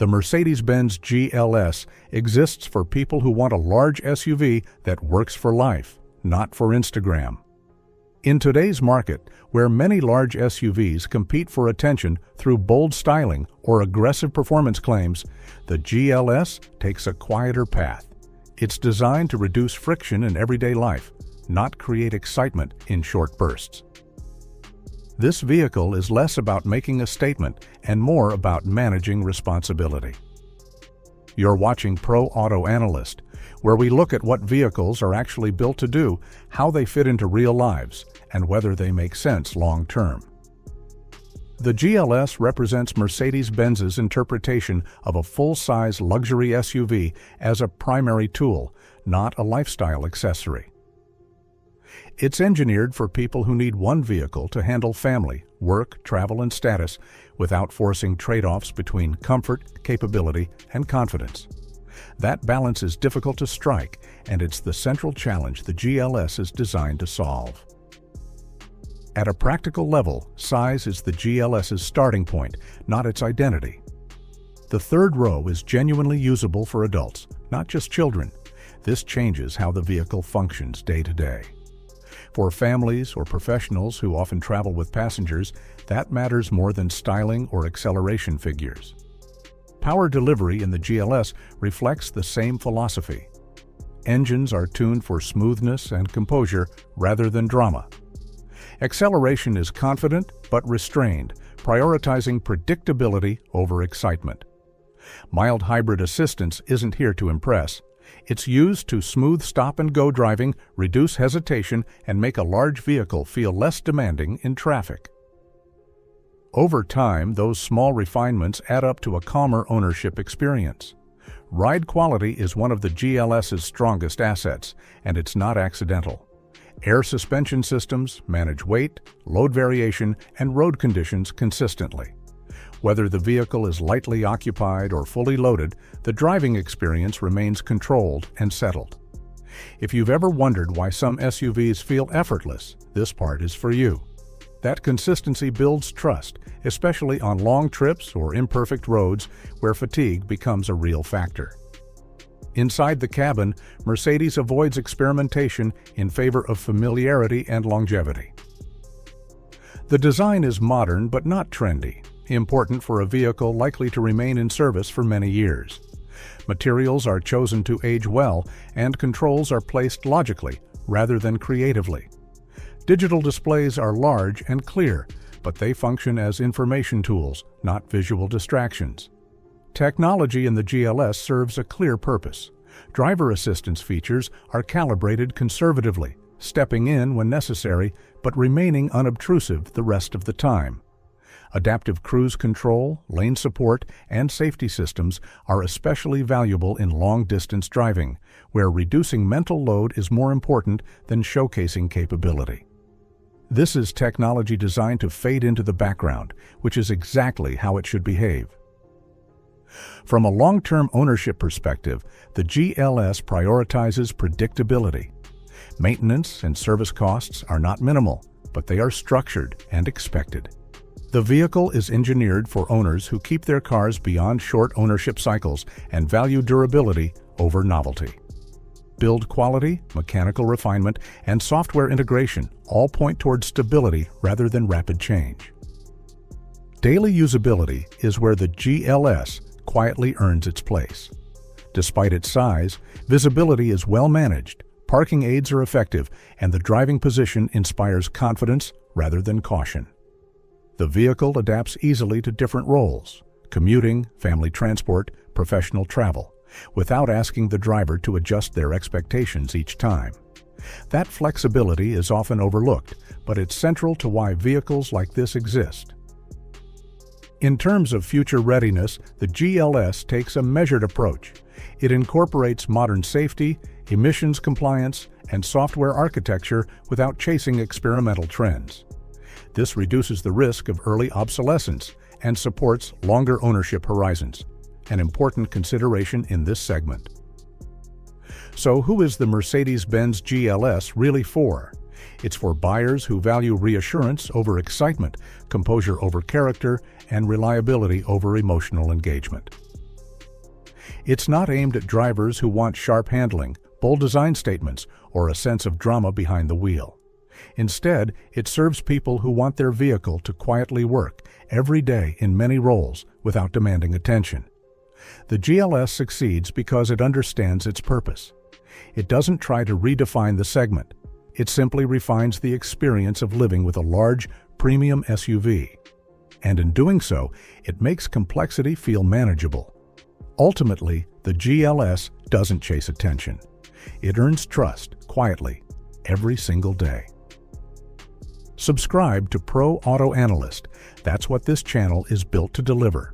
The Mercedes-Benz GLS exists for people who want a large SUV that works for life, not for Instagram. In today's market, where many large SUVs compete for attention through bold styling or aggressive performance claims, the GLS takes a quieter path. It's designed to reduce friction in everyday life, not create excitement in short bursts. This vehicle is less about making a statement and more about managing responsibility. You're watching Pro Auto Analyst, where we look at what vehicles are actually built to do, how they fit into real lives, and whether they make sense long-term. The GLS represents Mercedes-Benz's interpretation of a full-size luxury SUV as a primary tool, not a lifestyle accessory. It's engineered for people who need one vehicle to handle family, work, travel, and status without forcing trade-offs between comfort, capability, and confidence. That balance is difficult to strike, and it's the central challenge the GLS is designed to solve. At a practical level, size is the GLS's starting point, not its identity. The third row is genuinely usable for adults, not just children. This changes how the vehicle functions day to day. For families or professionals who often travel with passengers, that matters more than styling or acceleration figures. Power delivery in the GLS reflects the same philosophy. Engines are tuned for smoothness and composure rather than drama. Acceleration is confident but restrained, prioritizing predictability over excitement. Mild hybrid assistance isn't here to impress. It's used to smooth stop-and-go driving, reduce hesitation, and make a large vehicle feel less demanding in traffic. Over time, those small refinements add up to a calmer ownership experience. Ride quality is one of the GLS's strongest assets, and it's not accidental. Air suspension systems manage weight, load variation, and road conditions consistently. Whether the vehicle is lightly occupied or fully loaded, the driving experience remains controlled and settled. If you've ever wondered why some SUVs feel effortless, this part is for you. That consistency builds trust, especially on long trips or imperfect roads where fatigue becomes a real factor. Inside the cabin, Mercedes avoids experimentation in favor of familiarity and longevity. The design is modern but not trendy, important for a vehicle likely to remain in service for many years. Materials are chosen to age well, and controls are placed logically rather than creatively. Digital displays are large and clear, but they function as information tools, not visual distractions. Technology in the GLS serves a clear purpose. Driver assistance features are calibrated conservatively, stepping in when necessary, but remaining unobtrusive the rest of the time. Adaptive cruise control, lane support, and safety systems are especially valuable in long-distance driving, where reducing mental load is more important than showcasing capability. This is technology designed to fade into the background, which is exactly how it should behave. From a long-term ownership perspective, the GLS prioritizes predictability. Maintenance and service costs are not minimal, but they are structured and expected. The vehicle is engineered for owners who keep their cars beyond short ownership cycles and value durability over novelty. Build quality, mechanical refinement, and software integration all point toward stability rather than rapid change. Daily usability is where the GLS quietly earns its place. Despite its size, visibility is well managed, parking aids are effective, and the driving position inspires confidence rather than caution. The vehicle adapts easily to different roles: commuting, family transport, professional travel, without asking the driver to adjust their expectations each time. That flexibility is often overlooked, but it's central to why vehicles like this exist. In terms of future readiness, the GLS takes a measured approach. It incorporates modern safety, emissions compliance, and software architecture without chasing experimental trends. This reduces the risk of early obsolescence and supports longer ownership horizons, an important consideration in this segment. So who is the Mercedes-Benz GLS really for? It's for buyers who value reassurance over excitement, composure over character, and reliability over emotional engagement. It's not aimed at drivers who want sharp handling, bold design statements, or a sense of drama behind the wheel. Instead, it serves people who want their vehicle to quietly work every day in many roles without demanding attention. The GLS succeeds because it understands its purpose. It doesn't try to redefine the segment. It simply refines the experience of living with a large, premium SUV. And in doing so, it makes complexity feel manageable. Ultimately, the GLS doesn't chase attention. It earns trust quietly every single day. Subscribe to Pro Auto Analyst. That's what this channel is built to deliver.